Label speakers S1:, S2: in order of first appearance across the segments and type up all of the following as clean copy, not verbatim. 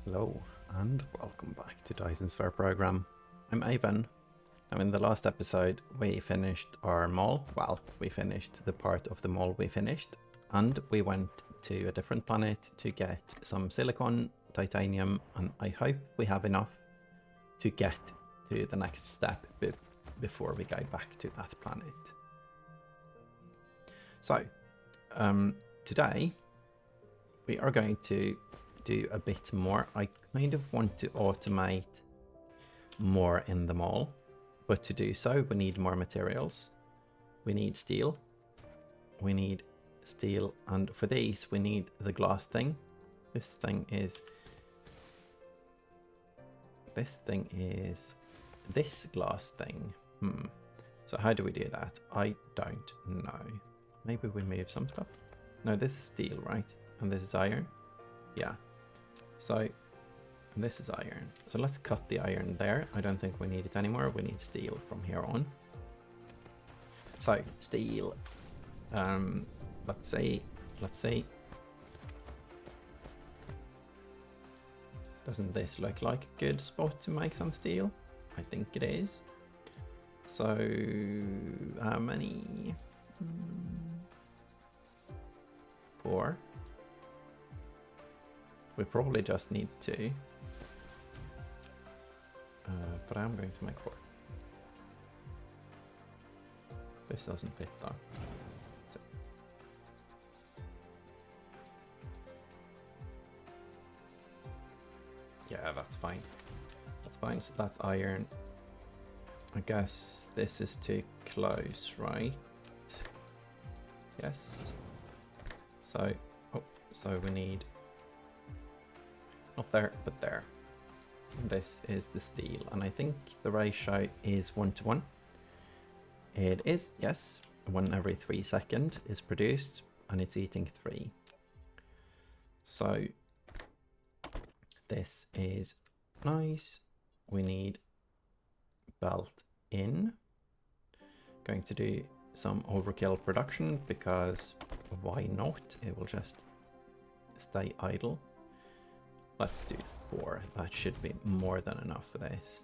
S1: Hello and welcome back to Dyson Sphere Program. I'm Ivan. Now in the last episode we finished our mall. Well, we finished the part of the mall we finished, and we went to a different planet to get some silicon, titanium, and I hope we have enough to get to the next step before we go back to that planet. So today we are going to do a bit more. I kind of want to automate more in the mall, but to do so we need more materials. We need steel, and for these we need the glass thing. This thing is this glass thing. So how do we do that? I don't know. Maybe we move some stuff. No, this is steel, right? And this is iron. Yeah. So this is iron. So let's cut the iron there. I don't think we need it anymore. We need steel from here on. So steel. Let's see. Doesn't this look like a good spot to make some steel? I think it is. So how many? 4. We probably just need 2. But I'm going to make 4. This doesn't fit though. So. Yeah, that's fine. That's fine, so that's iron. I guess this is too close, right? Yes. So, so we need not there, but there. And this is the steel, and I think the ratio is 1:1. It is, yes. 1 every 3 seconds is produced, and it's eating 3. So this is nice. We need belt in. Going to do some overkill production because why not? It will just stay idle. Let's do 4. That should be more than enough for this.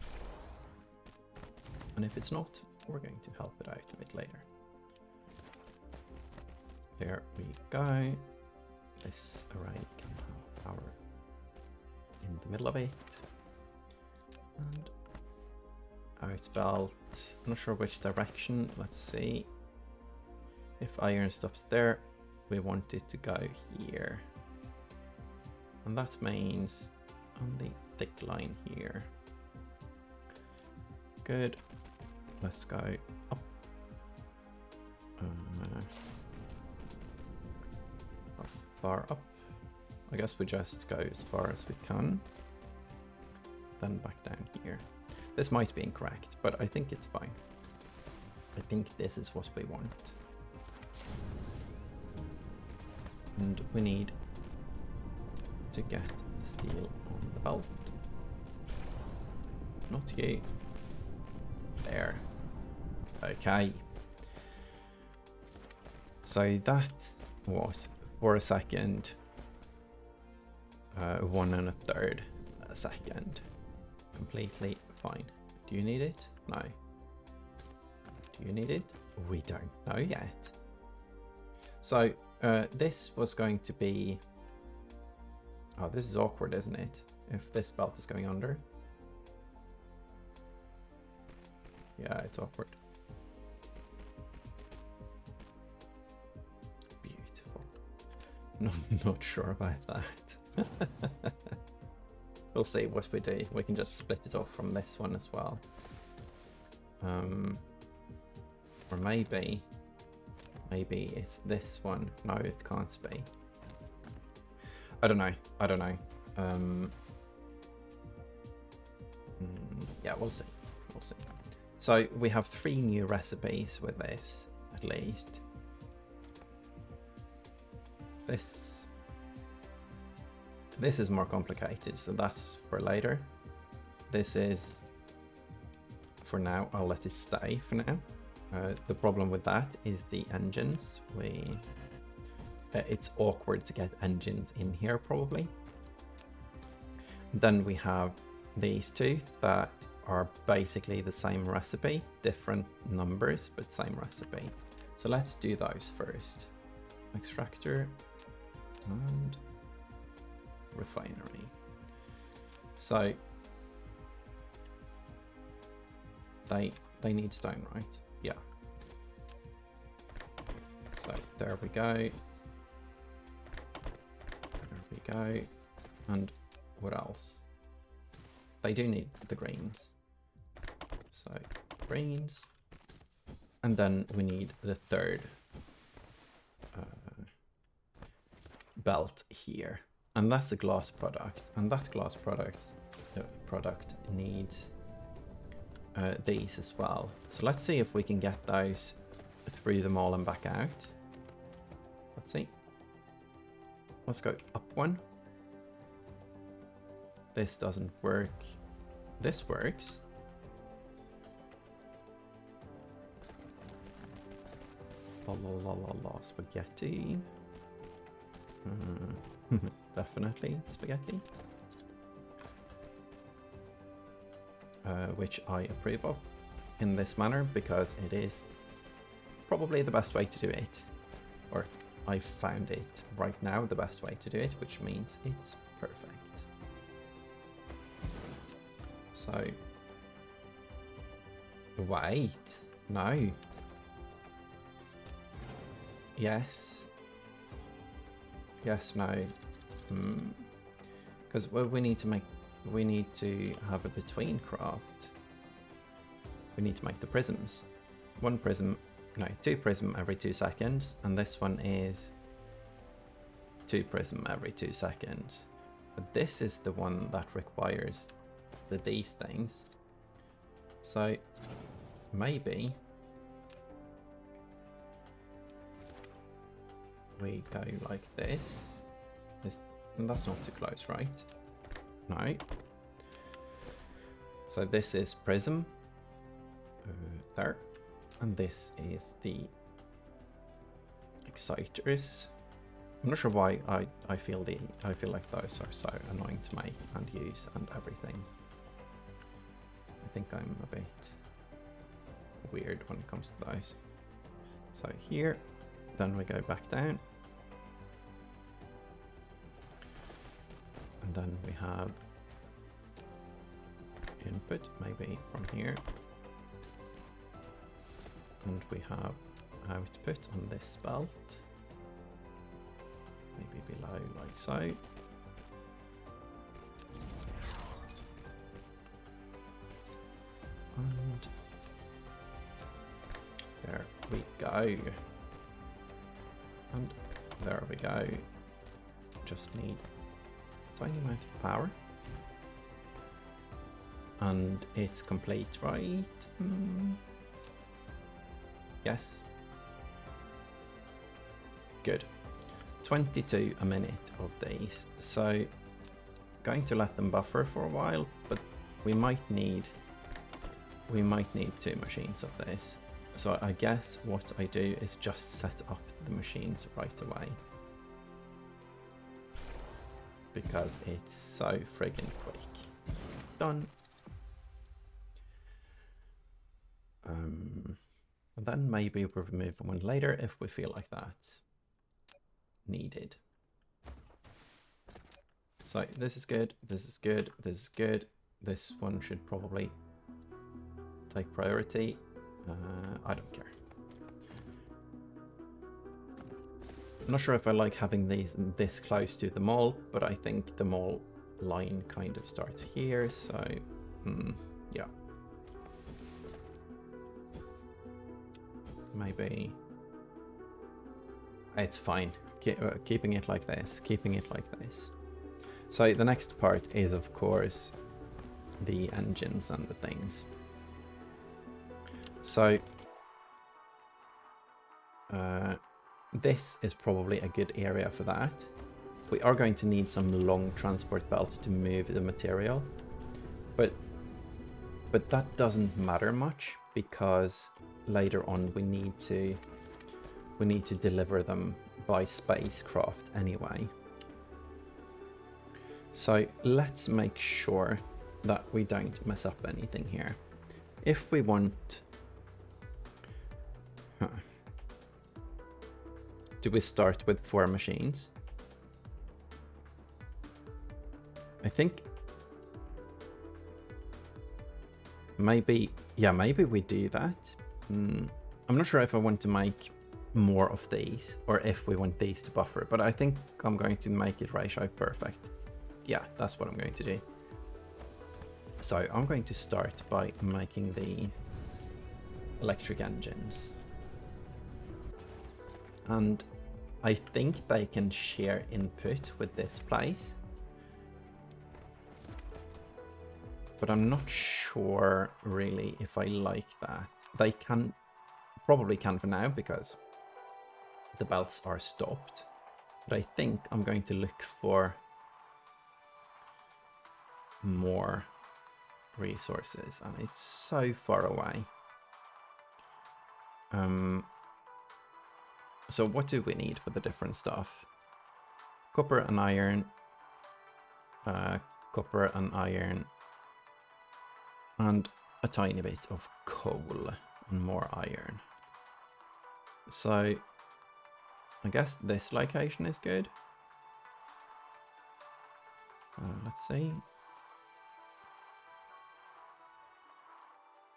S1: And if it's not, we're going to help it out a bit later. There we go. This array can have power in the middle of it. And out belt. I'm not sure which direction. Let's see. If iron stops there, we want it to go here. And that means on the thick line here. Good. Let's go up. How far up? I guess we just go as far as we can. Then back down here. This might be incorrect, but I think it's fine. I think this is what we want. And we need to get the steel on the belt. Not you. There. Okay. So that's what? For a second. 1 1/3 a second. Completely fine. Do you need it? No. Do you need it? We don't know yet. So this was going to be... Oh, this is awkward, isn't it? If this belt is going under. Yeah, it's awkward. Beautiful. Not sure about that. We'll see what we do. We can just split it off from this one as well. Or maybe it's this one. No, it can't be. I don't know. Yeah, we'll see. So we have 3 new recipes with this, at least. This is more complicated, so that's for later. This is for now. I'll let it stay for now. The problem with that is the engines. It's awkward to get engines in here, probably. Then we have these two that are basically the same recipe, different numbers, but same recipe. So let's do those first. Extractor and refinery. So they need stone, right? Yeah. So there we go. There we go. And what else? They do need the greens. So greens. And then we need the third belt here. And that's a glass product. And that glass product needs these as well. So let's see if we can get those through them all and back out. Let's see. Let's go up one. This doesn't work. This works. La la la la la spaghetti. Definitely spaghetti. Which I approve of in this manner because it is probably the best way to do it. Or I found it right now the best way to do it, which means it's perfect. So, wait, no. Yes. Yes, no. Because we need to have a between craft. We need to make the prisms. Two prism every 2 seconds, and this one is 2 prism every 2 seconds. But this is the one that requires these things. So maybe we go like this. And that's not too close, right? No. So this is prism there, and this is the exciters. I'm not sure why I feel like those are so annoying to make and use and everything. I think I'm a bit weird when it comes to those. So here, then we go back down. And then we have input, maybe from here. And we have output on this belt. Maybe below, like so. And there we go. And there we go. Just need a tiny amount of power. And it's complete, right? Yes. Good. 22 a minute of these. So going to let them buffer for a while, but we might need 2 machines of this. So I guess what I do is just set up the machines right away. Because it's so friggin' quick. Done. And then maybe we'll remove one later if we feel like that's needed. So this is good, this is good, this is good. This one should probably take priority. I don't care. I'm not sure if I like having these this close to the mall, but I think the mall line kind of starts here, so yeah. Maybe it's fine. Keeping it like this, keeping it like this. So the next part is, of course, the engines and the things. So this is probably a good area for that. We are going to need some long transport belts to move the material, but that doesn't matter much because later on we need to deliver them by spacecraft anyway. So let's make sure that we don't mess up anything here. If we want... Do we start with 4 machines? I think... Maybe... Yeah, maybe we do that. I'm not sure if I want to make more of these or if we want these to buffer, but I think I'm going to make it ratio perfect. Yeah, that's what I'm going to do. So I'm going to start by making the electric engines. And I think they can share input with this place. But I'm not sure really if I like that. They can, probably can for now because the belts are stopped. But I think I'm going to look for more resources, and it's so far away. So what do we need for the different stuff? Copper and iron, copper and iron, and a tiny bit of coal and more iron. So I guess this location is good. Let's see.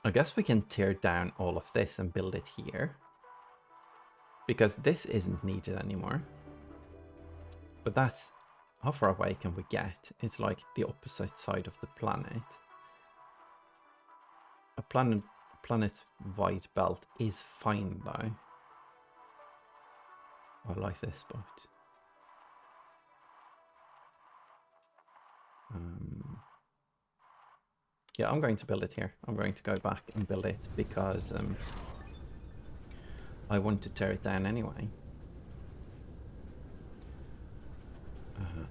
S1: I guess we can tear down all of this and build it here, because this isn't needed anymore. But that's, how far away can we get? It's like the opposite side of the planet. A planet-wide belt is fine though. I like this spot. Yeah, I'm going to build it here. I'm going to go back and build it because I want to tear it down anyway.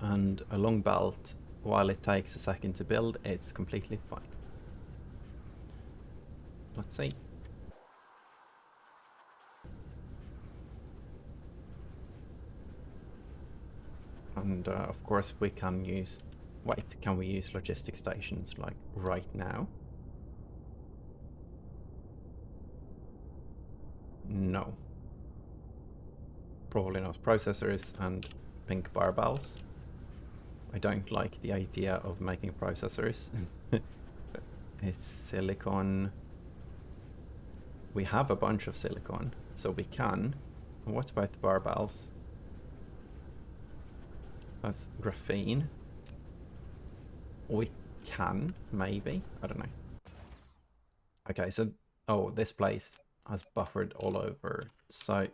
S1: And a long belt, while it takes a second to build, it's completely fine. Let's see. And of course we can use... Wait, can we use logistic stations like right now? No. Probably not. Processors and pink barbells. I don't like the idea of making processors. It's silicon. We have a bunch of silicon, so we can. What about the barbells? That's graphene. We can, maybe. I don't know. Okay, so... Oh, this place has buffered all over. So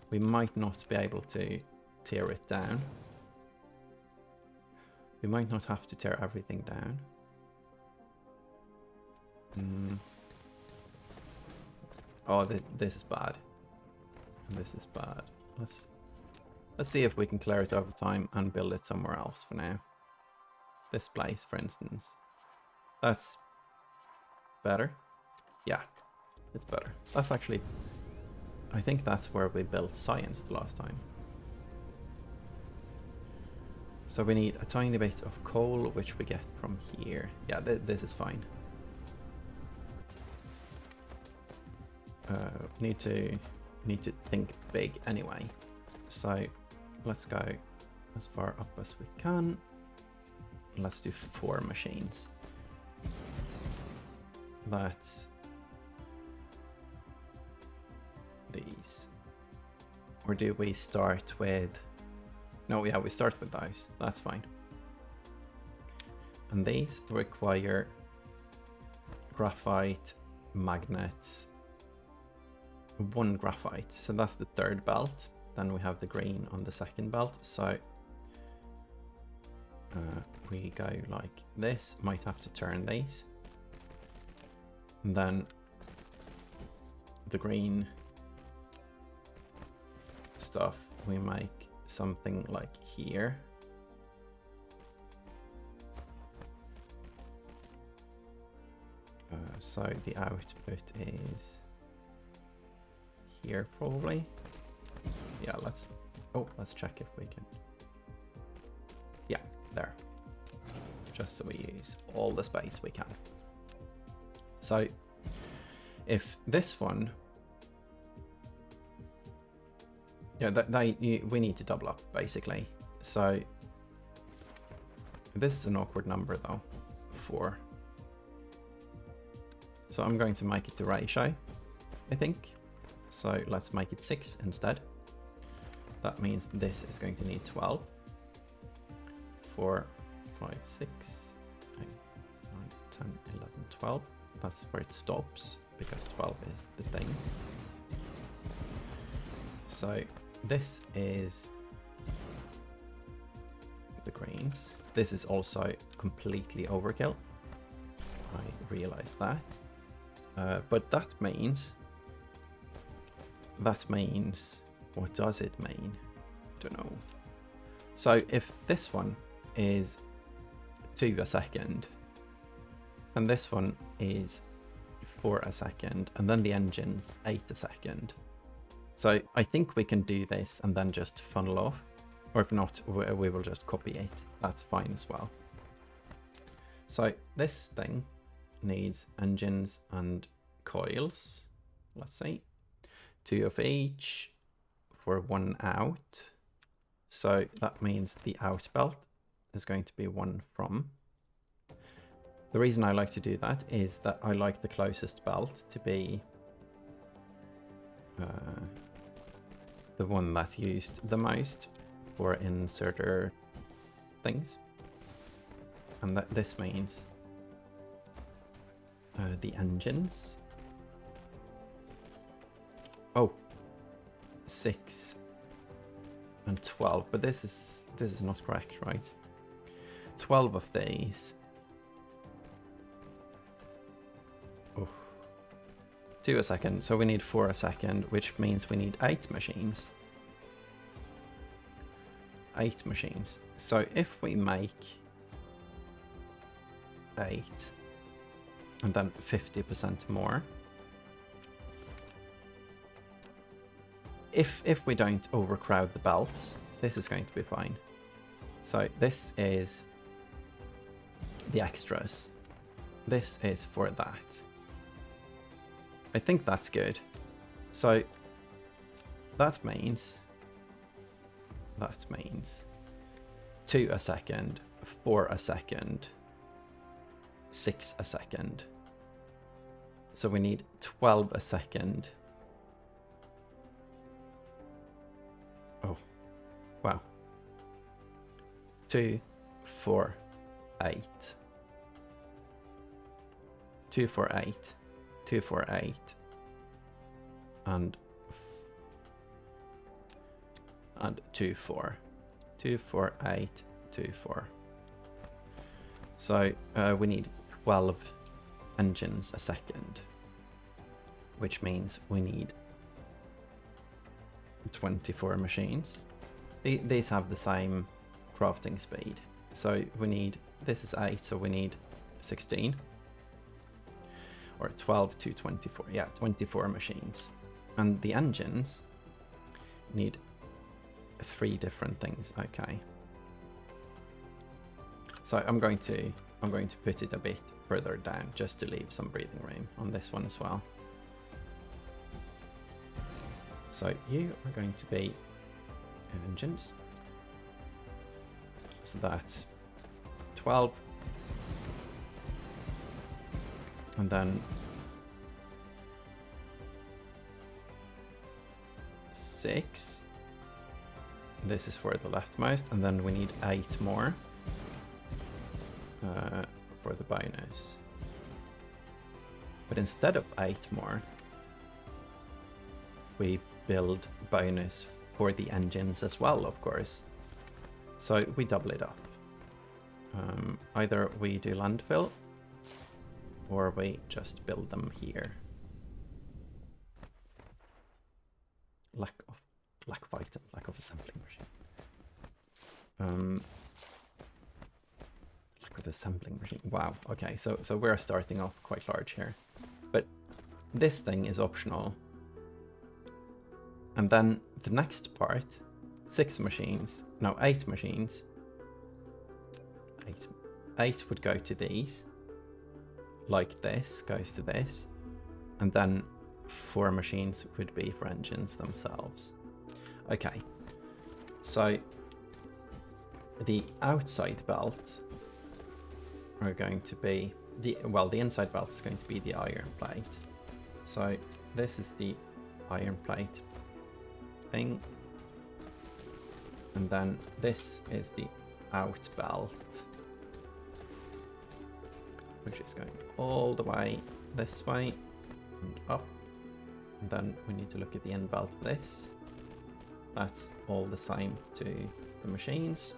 S1: we might not be able to tear it down. We might not have to tear everything down. Oh, this is bad. This is bad. Let's see if we can clear it over time and build it somewhere else for now. This place, for instance. That's better. Yeah, it's better. That's actually... I think that's where we built science the last time. So we need a tiny bit of coal, which we get from here. Yeah, this is fine. Need to think big anyway. So let's go as far up as we can. Let's do 4 machines. That's these. Or do we start with... No, yeah, we start with those. That's fine. And these require graphite, magnets, 1 graphite. So that's the 3rd belt. Then we have the green on the 2nd belt. So we go like this. Might have to turn these. And then the green stuff we make something like here. So the output is here probably. Yeah, let's check if we can. Yeah, there. just so we use all the space we can. So if this one, yeah, we need to double up basically. So this is an awkward number though, 4. So I'm going to make it the ratio, I think. So let's make it 6 instead. That means this is going to need 12. 4, 5, 6, 8, 9, 10, 11, 12. That's where it stops, because 12 is the thing. So this is the greens. This is also completely overkill. I realize that. But that means, what does it mean? I don't know. So if this one is 2 a second, and this one is 4 a second, and then the engine's 8 a second. So I think we can do this and then just funnel off, or if not, we will just copy it. That's fine as well. So this thing needs engines and coils, let's see, 2 of each for 1 out. So that means the out belt is going to be 1 from. The reason I like to do that is that I like the closest belt to be the one that's used the most for inserter things. And that this means the engines. Oh, 6 and 12, but this is not correct, right? 12 of these. Oh. 2 a second, so we need 4 a second, which means we need 8 machines. 8 machines. So if we make 8 and then 50% more, if we don't overcrowd the belts, this is going to be fine. So this is the extras. This is for that. I think that's good. So that means 2 a second, 4 a second, 6 a second. So we need 12 a second. Oh, wow. 2, 4, 8. 2, 4, 8. 2, 4, 8. And 2, 4. 2, 4, 8, 2, 4. So we need 12 engines a second, which means we need 24 machines. These have the same crafting speed. So we need, this is 8, so we need 16. Or 12 to 24, yeah, 24 machines. And the engines need 3 different things, okay. So I'm going to put it a bit further down just to leave some breathing room on this one as well. So you are going to be engines. So that's 12. And then 6. This is for the leftmost, and then we need 8 more for the bonus. But instead of 8 more, we build bonus for the engines as well, of course. So we double it up. Either we do landfill, or we just build them here. Lack of assembling machine. Lack of assembling machine. Wow. Okay, so we're starting off quite large here, but this thing is optional. And then the next part, 8 machines. 8. 8 would go to these, like this goes to this, and then 4 machines would be for engines themselves. Okay, so the outside belt are going to be the inside belt is going to be the iron plate. So this is the iron plate thing, and then this is the out belt, which is going all the way this way and up. And then we need to look at the end belt of this. That's all the same to the machines.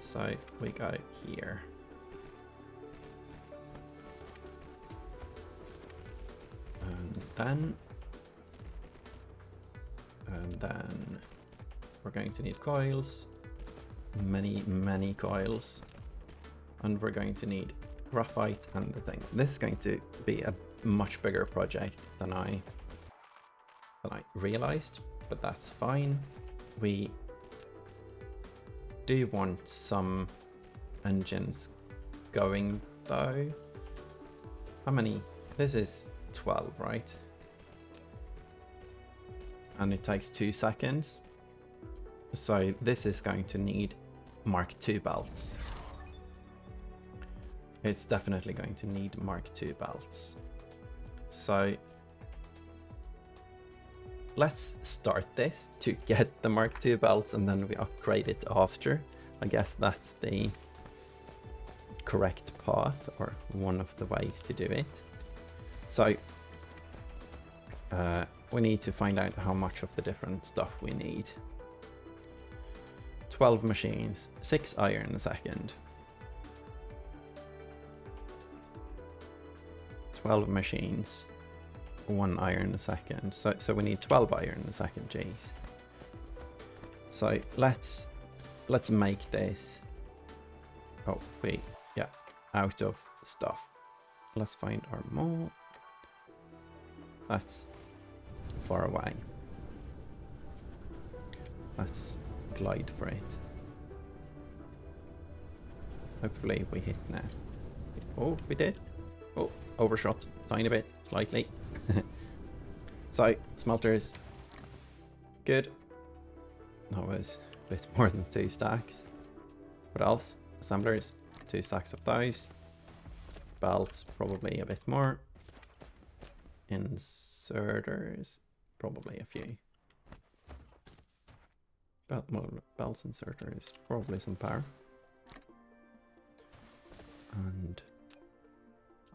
S1: So we go here. And then we're going to need coils, many coils, and we're going to need graphite and the things. This is going to be a much bigger project than I realized, but that's fine. We do want some engines going though. How many? This is 12, right? And it takes 2 seconds. So this is going to need Mark II belts. It's definitely going to need Mark II belts. So let's start this to get the Mark II belts, and then we upgrade it after. I guess that's the correct path, or one of the ways to do it. So we need to find out how much of the different stuff we need. 12 machines, 6 iron a second. 12 machines, 1 iron a second. So we need 12 iron a second, geez. So let's make this. Oh wait, yeah, out of stuff. Let's find our mole. That's far away. Let's glide for it. Hopefully we hit now. Oh, we did. Oh, overshot tiny bit, slightly. So, smelters. Good. That was a bit more than 2 stacks. What else? Assemblers. 2 stacks of those. Belts, probably a bit more. Inserters, probably a few. Belts, inserters, probably some power. And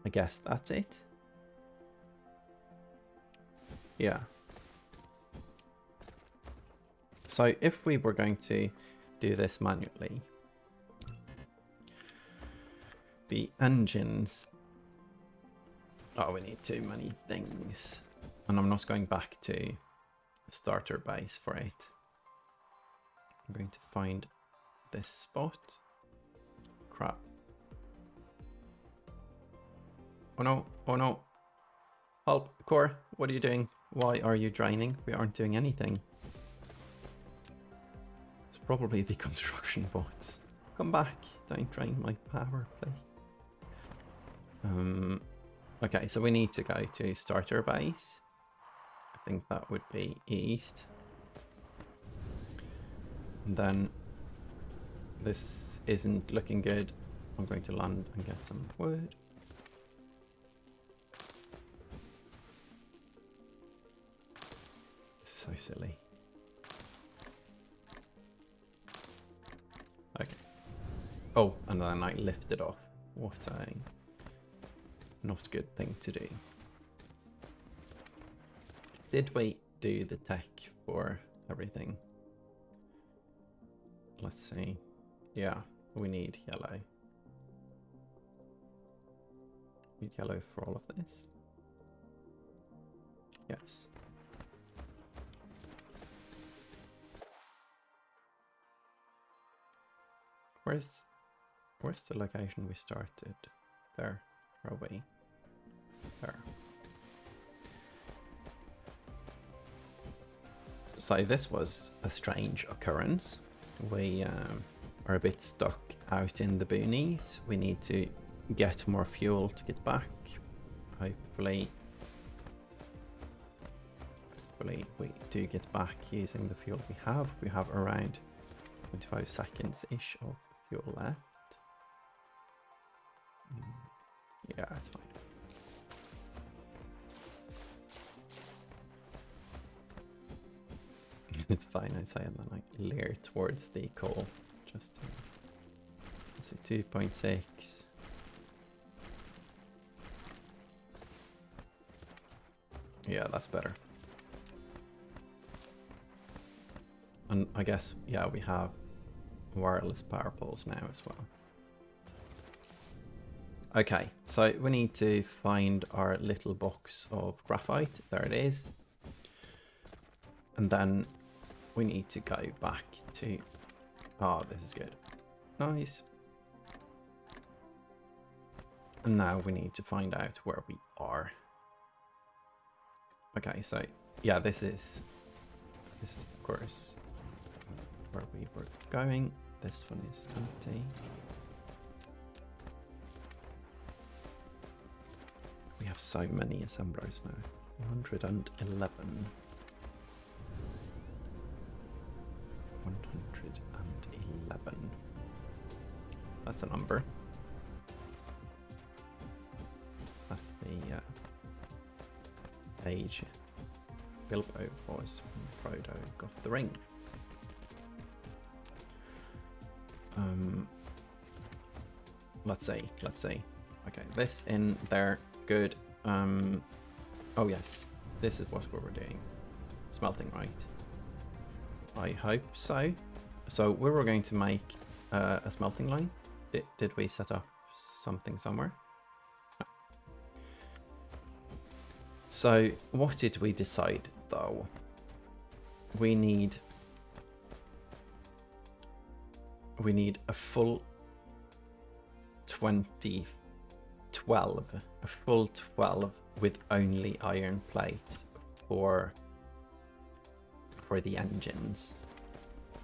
S1: I guess that's it. Yeah. So if we were going to do this manually, the engines, oh, we need too many things, and I'm not going back to starter base for it. I'm going to find this spot. Crap. Oh no, oh no. Help, core, what are you doing? Why are you draining? We aren't doing anything. It's probably the construction bots. Come back, don't drain my power, please. Okay, so we need to go to starter base. I think that would be east. And then this isn't looking good. I'm going to land and get some wood. So silly. Okay. Oh, and then I lift it off. What a not good thing to do. Did we do the tech for everything? Let's see. Yeah, we need yellow. Need yellow for all of this? Yes. Where's the location we started? There. Where are we? There. So this was a strange occurrence. We are a bit stuck out in the boonies. We need to get more fuel to get back. Hopefully we do get back using the fuel we have. We have around 25 seconds-ish of fuel left. Yeah, that's fine. It's fine, I say, and then I layer towards the coal. Just let's see, 2.6. Yeah, that's better. And I guess, yeah, we have wireless power poles now as well. Okay, so we need to find our little box of graphite. There it is. And then we need to go back to... Oh, this is good. Nice. And now we need to find out where we are. Okay, so yeah, this is of course where we were going. This one is empty. We have so many assemblers now. 111. 111. That's a number. That's the age Bilbo was when Frodo got the ring. Let's see. Okay, this in there, good. Oh yes, this is what we were doing. Smelting, right? I hope so. So we were going to make a smelting line. Did we set up something somewhere? No. So what did we decide though? We need a full 12, a full 12 with only iron plates for the engines.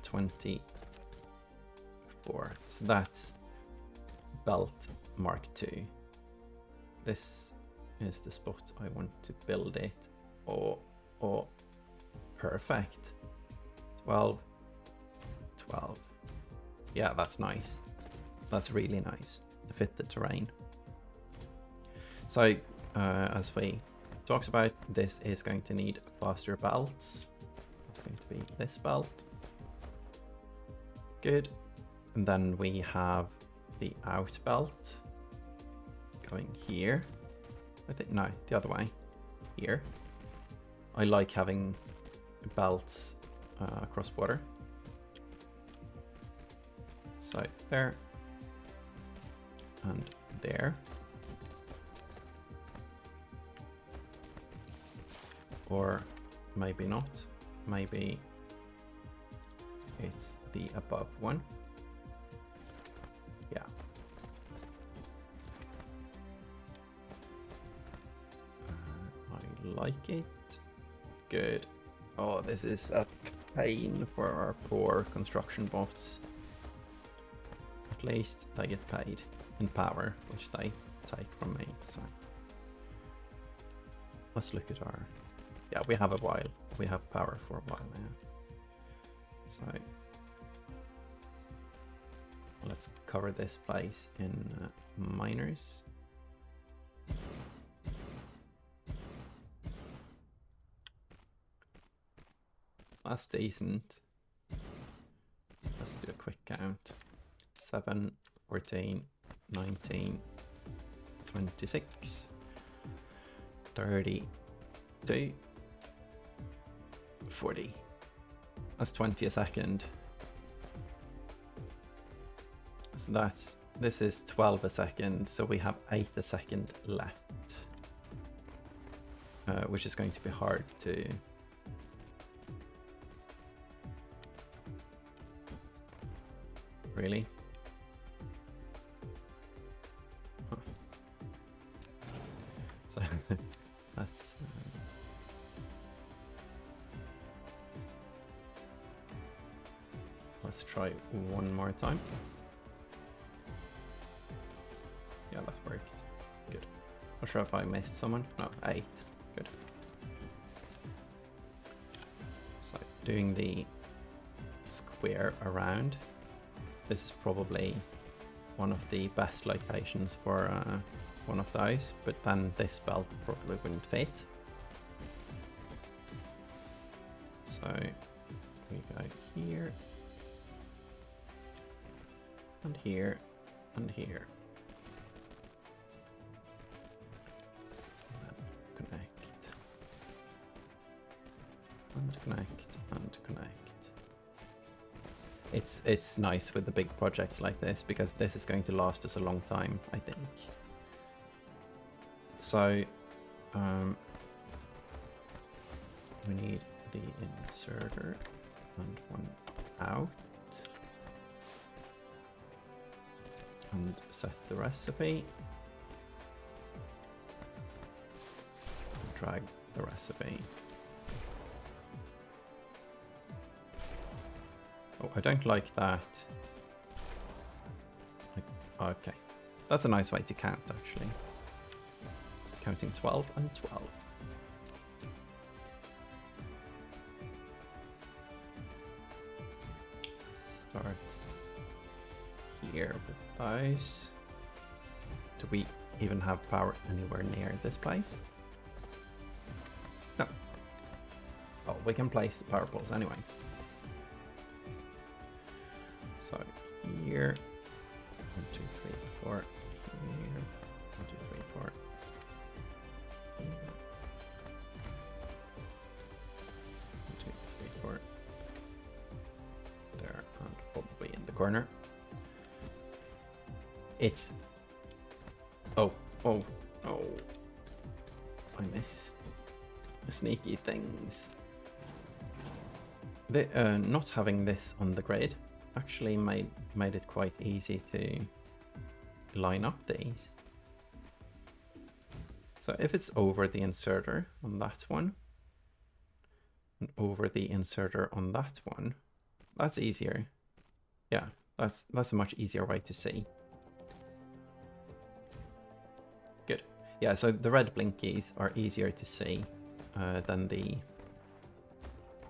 S1: 24. So that's belt Mark II. This is the spot I want to build it. Oh, perfect. 12. Yeah, that's nice. That's really nice to fit the terrain. So, as we talked about, this is going to need faster belts. It's going to be this belt. Good. And then we have the out belt going here. I think, no, the other way. Here. I like having belts across water. So there. And there. Or maybe not. Maybe it's the above one. Yeah. I like it. Good. Oh, this is a pain for our poor construction bots. At least they get paid in power, which they take from me. So let's look at our... Yeah, we have a while. We have power for a while now. So let's cover this place in miners. That's decent. Let's do a quick count. 7, 14, 19, 26, 32, 40. That's 20 a second. So this is 12 a second, so we have 8 a second left, which is going to be hard to... Really? Huh. So that's... let's Let's try one more time. Yeah, that worked. Good. Not sure if I missed someone. No, 8. Good. So doing the square around. This is probably one of the best locations for one of those, but then this belt probably wouldn't fit. So we go here, and here, and here. And then connect, and connect, and connect. It's nice with the big projects like this, because this is going to last us a long time, I think. So we need the inserter and one out, and set the recipe, and drag the recipe. Oh, I don't like that. Okay, that's a nice way to count, actually. Counting 12 and 12. Start here with those. Do we even have power anywhere near this place? No. Oh, we can place the power poles anyway. So here, 1, 2, 3, 4. Here, 1, 2, 3, 4. Here. 1, 2, 3, 4. There, and probably in the corner. It's. Oh, oh, oh! I missed sneaky things. Not having this on the grid actually made it quite easy to line up these. So if it's over the inserter on that one and over the inserter on that one, that's easier. Yeah, that's a much easier way to see. Good. Yeah, so the red blinkies are easier to see than the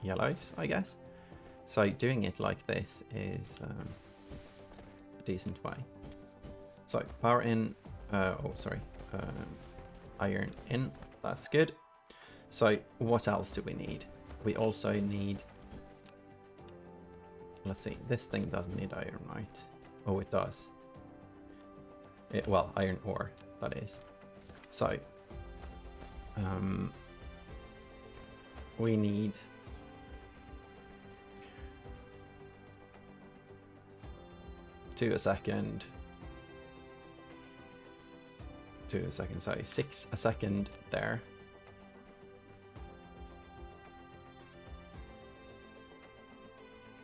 S1: yellows, I guess. So doing it like this is a decent way. So power in, iron in, that's good. So what else do we need? We also need, let's see, this thing doesn't need iron, right? Oh, it does. Well, iron ore, that is. So we need 2 a second, 2 a second, sorry, 6 a second there.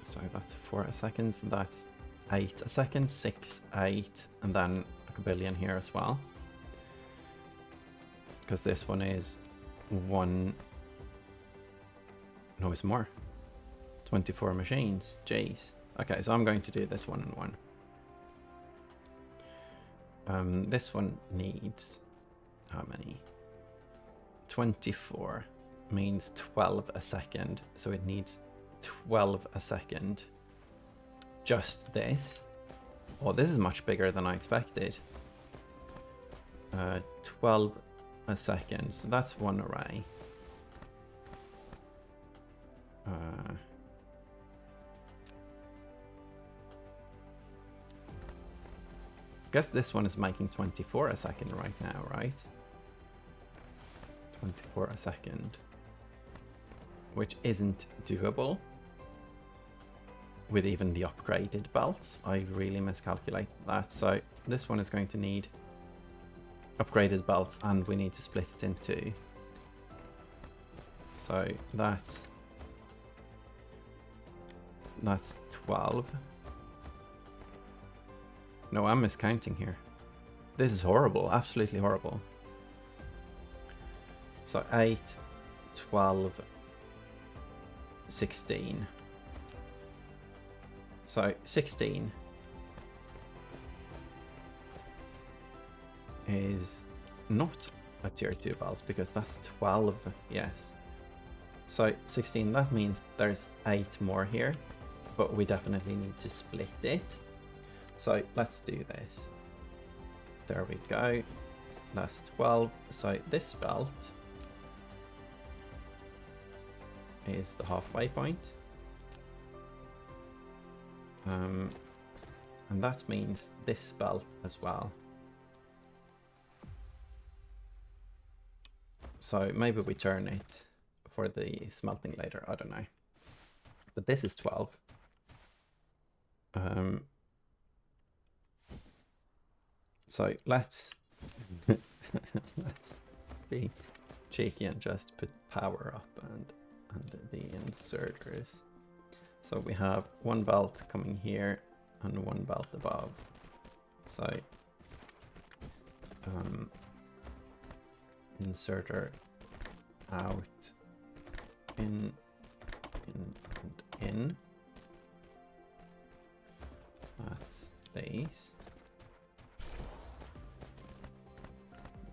S1: So that's 4 a second, so that's 8 a second, 6, 8, and then a billion here as well. Because this one is 1, no, it's more. 24 machines, jeez. Okay, so I'm going to do this 1 and 1. This one needs how many? 24 means 12 a second, so it needs 12 a second. Just this. Oh, this is much bigger than I expected. 12 a second, so that's 1 array. I guess this one is making 24 a second right now, right? 24 a second. Which isn't doable with even the upgraded belts. I really miscalculated that. So this one is going to need upgraded belts, and we need to split it in 2. So that's 12. No, I'm miscounting here. This is horrible, absolutely horrible. So 8, 12, 16. So 16 is not a tier 2 belt because that's 12, yes. So 16, that means there's 8 more here, but we definitely need to split it. So let's do this. There we go. That's 12. So this belt is the halfway point. And that means this belt as well. So maybe we turn it for the smelting later, I don't know. But this is 12. So let's let's be cheeky and just put power up and the inserters. So we have one belt coming here and one belt above. So inserter out, in and in. That's these.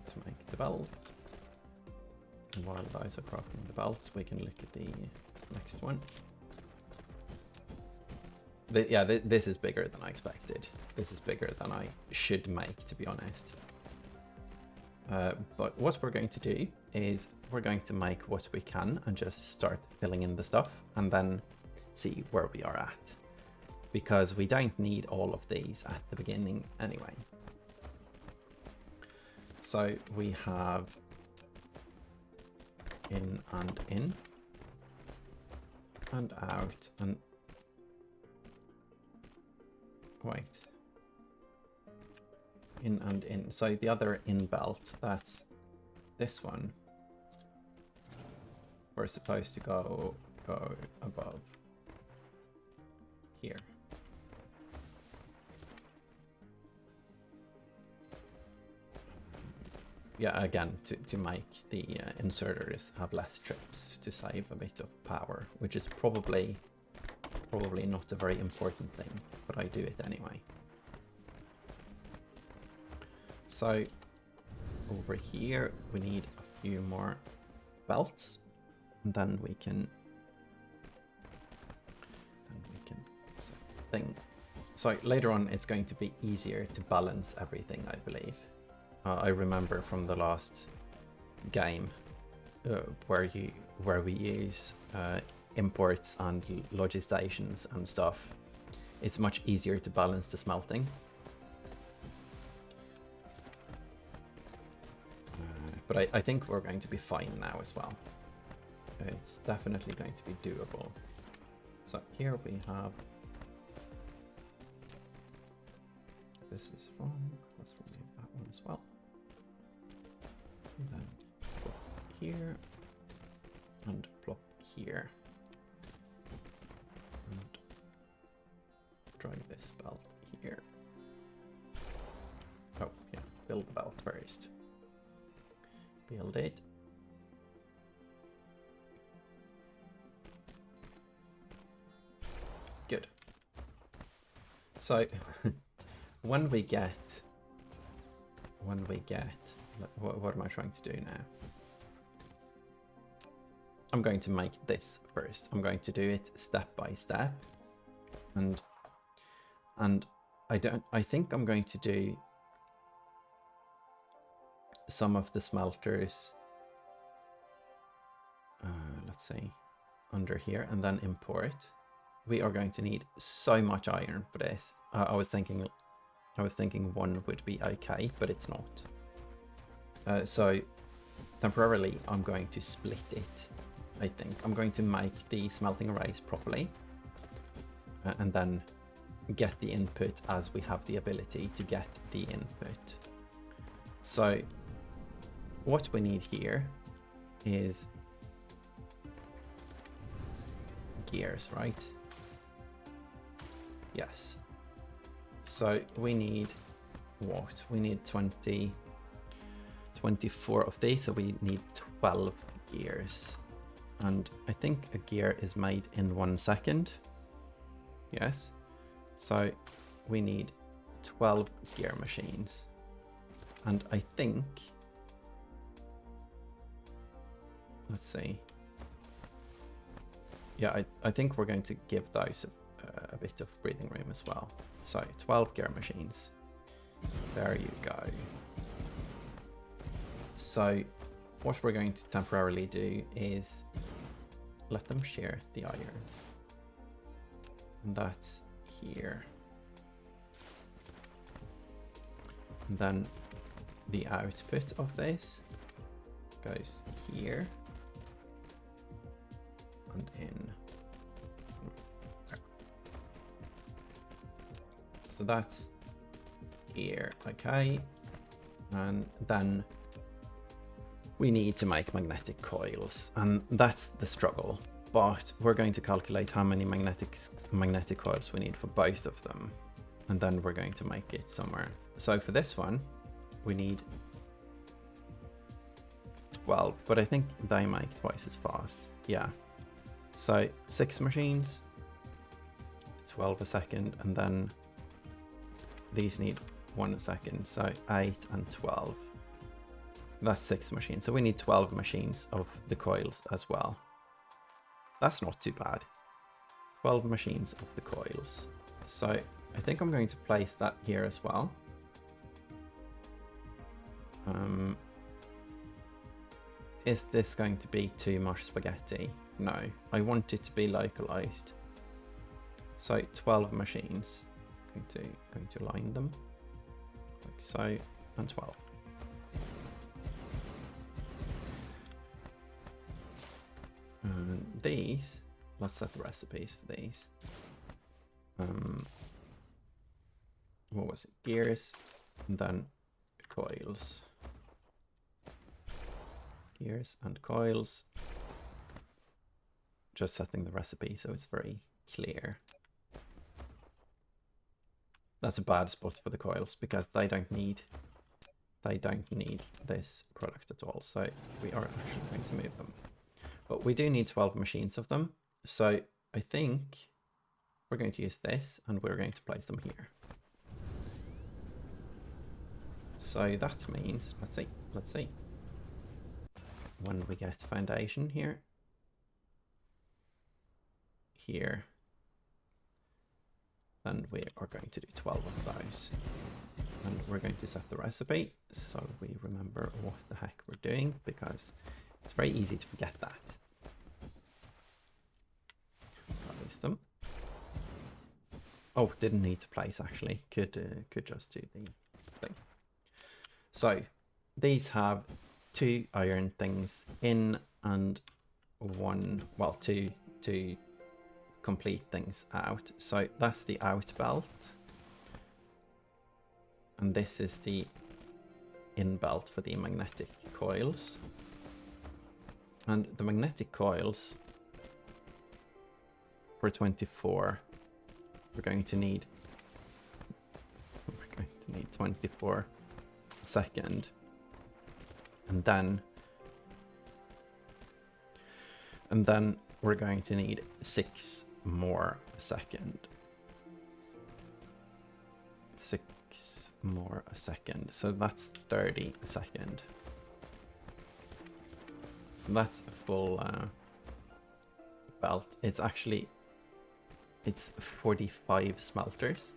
S1: Let's make the belt. And while guys are crafting the belts, we can look at the next one. Yeah, this is bigger than I expected. This is bigger than I should make, to be honest. But what we're going to do is we're going to make what we can and just start filling in the stuff and then see where we are at. Because we don't need all of these at the beginning anyway. So we have in and out and wait. In and in. So the other in belt, that's this one. We're supposed to go above here. Yeah, again, to make the inserters have less trips to save a bit of power, which is probably not a very important thing, but I do it anyway. So over here we need a few more belts, and then we can set thing. So later on it's going to be easier to balance everything, I believe. I remember from the last game where we use imports and logistations and stuff. It's much easier to balance the smelting. But I think we're going to be fine now as well. It's definitely going to be doable. So here we have... This is wrong. Let's remove that one as well. And then plop here. And plop here. And drag this belt here. Oh, yeah. Build the belt first. Build it. Good. So when we get what am I trying to do now? I'm going to make this first. I'm going to do it step by step, and I think I'm going to do some of the smelters, let's see, under here, and then import. We are going to need so much iron for this. I was thinking one would be okay, but it's not. So temporarily I'm going to split it. I think I'm going to make the smelting arrays properly, and then get the input as we have the ability to get the input. So what we need here is gears, right? Yes. So we need what? We need 24 of these, so we need 12 gears. And I think a gear is made in 1 second. Yes. So we need 12 gear machines. And I think, let's see. Yeah, I think we're going to give those a bit of breathing room as well. So 12 gear machines. There you go. So what we're going to temporarily do is let them shear the iron. And that's here. And then the output of this goes here and in. So that's here, okay. And then we need to make magnetic coils, and that's the struggle. But we're going to calculate how many magnetic coils we need for both of them, and then we're going to make it somewhere. So for this one, we need 12, but I think they make twice as fast. Yeah. So 6 machines, 12 a second, and then these need 1 a second. So 8 and 12. That's 6 machines. So we need 12 machines of the coils as well. That's not too bad. 12 machines of the coils. So I think I'm going to place that here as well. Is this going to be too much spaghetti? No, I want it to be localized. So 12 machines. Going to line them like so, and 12. And these, let's set the recipes for these. What was it? Gears, and then coils. Gears and coils. Just setting the recipe so it's very clear. That's a bad spot for the coils because they don't need this product at all. So we are actually going to move them. But we do need 12 machines of them. So I think we're going to use this and we're going to place them here. So that means, let's see. When we get foundation here, then we are going to do 12 of those. And we're going to set the recipe so we remember what the heck we're doing, because it's very easy to forget that. Place them. Oh, didn't need to place actually. Could just do the thing. So these have 2 iron things in and two complete things out. So that's the out belt. And this is the in belt for the magnetic coils. And the magnetic coils for 24, we're going to need 24 a second. And then we're going to need 6 more a second. 6 more a second. So that's 30 a second. So that's a full belt. It's 45 smelters.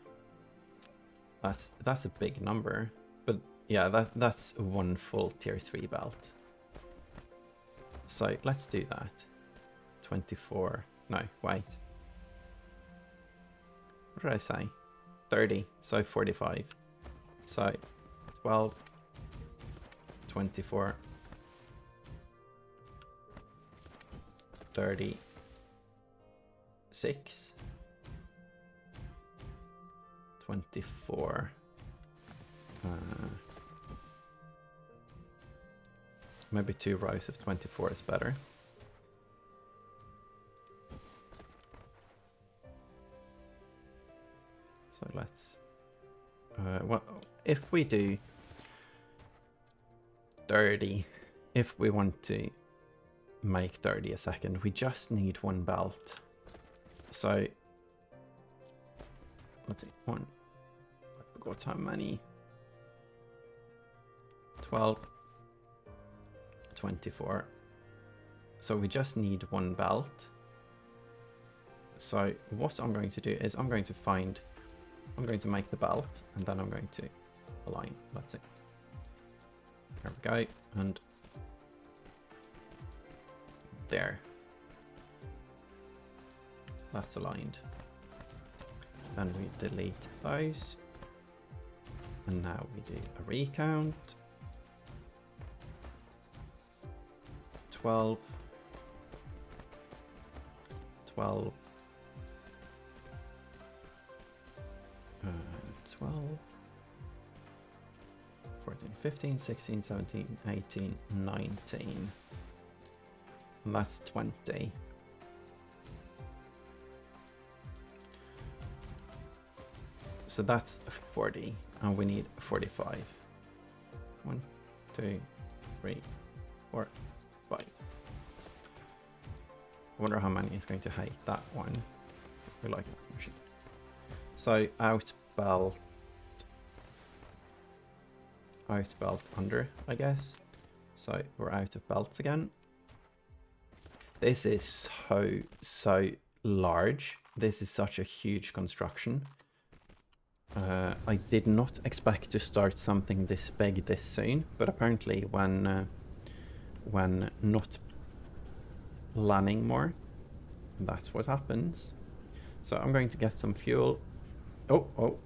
S1: That's a big number. But yeah, that's one full tier 3 belt. So let's do that. 24. No, wait. What did I say? 30. So 45. So 12, 24, 36, 24. Maybe 2 rows of 24 is better. So let's, well, if we do 30, if we want to make 30 a second, we just need 1 belt. So let's see, I forgot how many. 12, 24. So we just need one belt. So what I'm going to do is I'm going to make the belt, and then I'm going to align. Let's see. There we go, and there. That's aligned. Then we delete those. And now we do a recount. 12. 12. 12. 14, 15, 16, 17, 18, 19. And that's 20. So that's 40, and we need 45. 1, 2, 3, 4, 5. I wonder how many is going to hate that one. We like that machine. So out belt under, I guess. So we're out of belts again. This is so large. This is such a huge construction. I did not expect to start something this big this soon, but apparently when not planning more, that's what happens. So I'm going to get some fuel. Oh,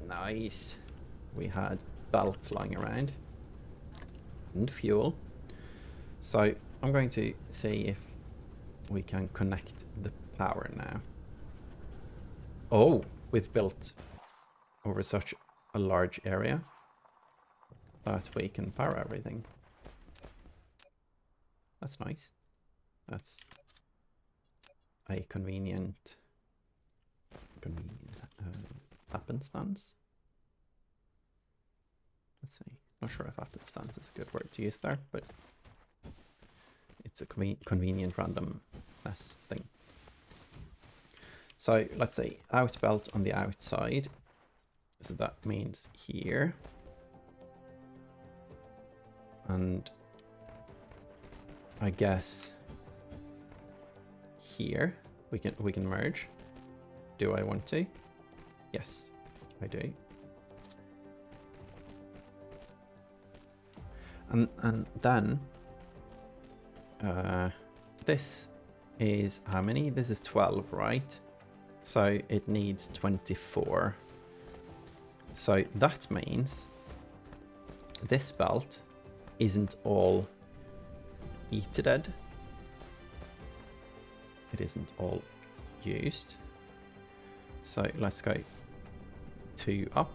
S1: nice. We had belts lying around and fuel. So I'm going to see if we can connect the power now. Oh, we've built over such a large area that we can power everything. That's nice. That's a convenient happenstance. Let's see. Not sure if happenstance is a good word to use there, but it's a convenient randomness thing. So let's say out belt on the outside. So that means here. And I guess here we can merge. Do I want to? Yes, I do. And then this is how many? This is 12, right? So it needs 24. So that means this belt isn't all heated. It isn't all used. So let's go 2 up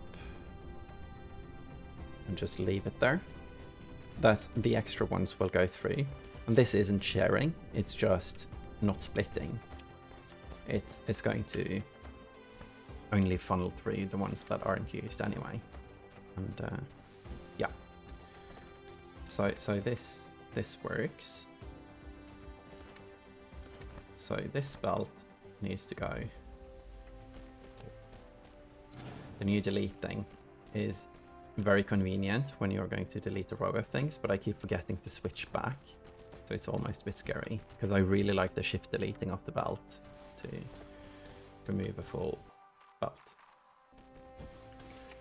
S1: and just leave it there. That's the extra ones will go through. And this isn't sharing, it's just not splitting. It's going to only funnel through the ones that aren't used anyway. And yeah. So this works. So this belt needs to go. The new delete thing is very convenient when you're going to delete a row of things, but I keep forgetting to switch back. So it's almost a bit scary, because I really like the shift deleting of the belt to remove a full belt.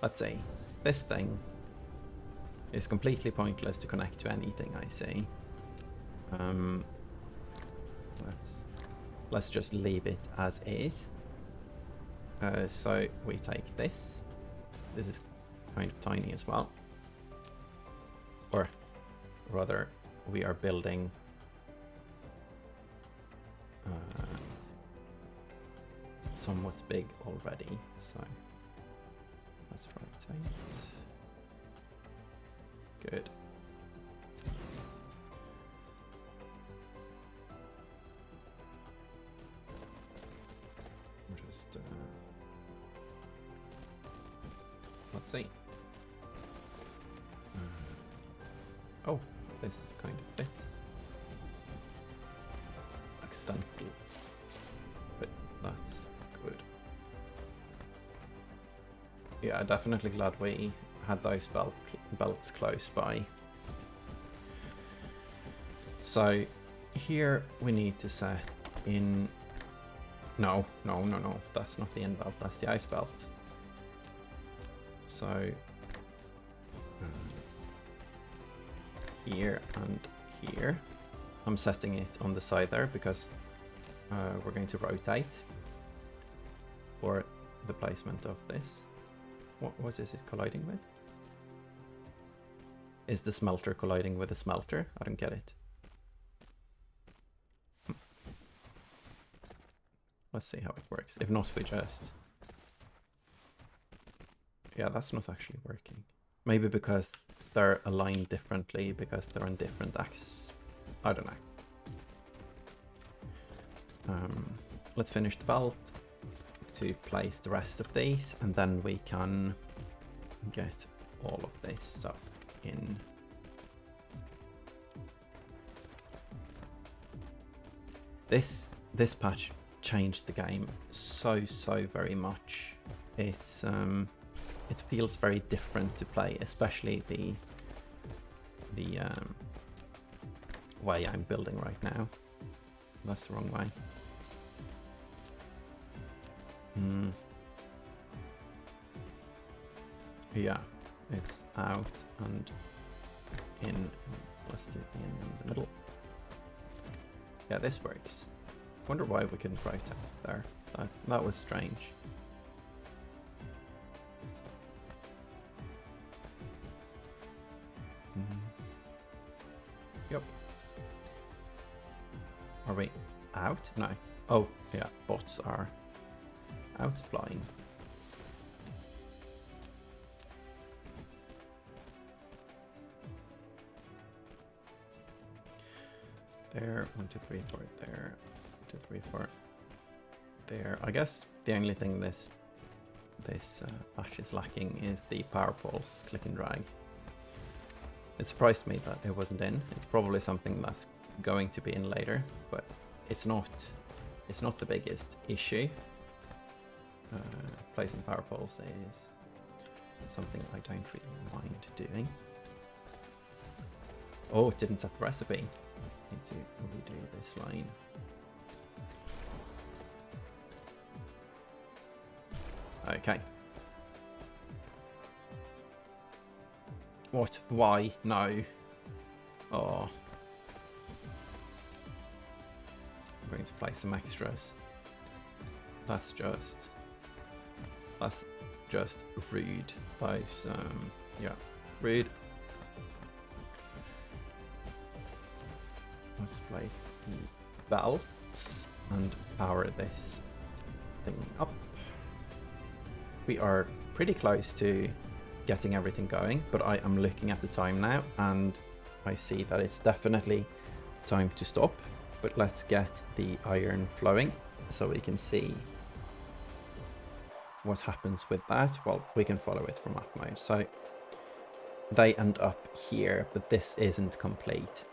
S1: Let's see. This thing is completely pointless to connect to anything, I see. Let's just leave it as is. So we take this. This is kind of tiny as well. Or rather, we are building somewhat big already. So let's rotate. Good. Just let's see. Oh, this kind of fits. Accidentally. But that's good. yeah, definitely glad we had those belts close by. So here we need to set in... No, that's not the in belt, that's the out belt. So here and here. I'm setting it on the side there because we're going to rotate for the placement of this. What is it colliding with? Is the smelter colliding with the smelter? I don't get it. Let's see how it works. If not, we just... Yeah, that's not actually working. Maybe because they're aligned differently, because they're on different axes. I don't know. Let's finish the belt to place the rest of these, and then we can get all of this stuff in. This patch changed the game so very much. It's it feels very different to play, especially the way I'm building right now. That's the wrong way. Yeah, it's out and in. Let's do the in the middle. Yeah, this works. Wonder why we couldn't rotate there. That was strange. Yep. Are we out? No. Oh, yeah, bots are out flying. There, 1, 2, 3, 4, there, 1, 2, 3, 4, there. I guess the only thing this patch is lacking is the power pulse click and drag. It surprised me that it wasn't in. It's probably something that's going to be in later, but it's not the biggest issue. Placing power poles is something I don't really mind doing. Oh, it didn't set the recipe. Need to redo this line. Okay. What? Why? No. Oh. I'm going to place some extras. That's just rude. Those, yeah, rude. Let's place the belts and power this thing up. We are pretty close to getting everything going, but I am looking at the time now and I see that it's definitely time to stop. But let's get the iron flowing so we can see what happens with that. Well, we can follow it from map mode. So they end up here, but this isn't complete.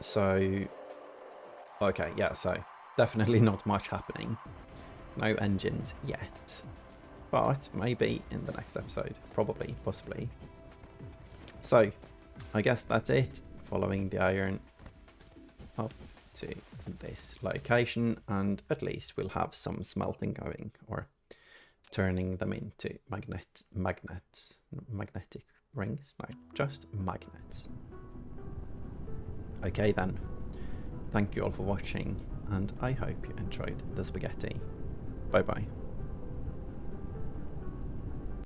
S1: So, okay, yeah, so definitely not much happening. No engines yet, but maybe in the next episode, probably, possibly. So, I guess that's it, following the iron up to this location, and at least we'll have some smelting going, or turning them into magnetic rings, no, just magnets. Okay then, thank you all for watching, and I hope you enjoyed the spaghetti. Bye bye.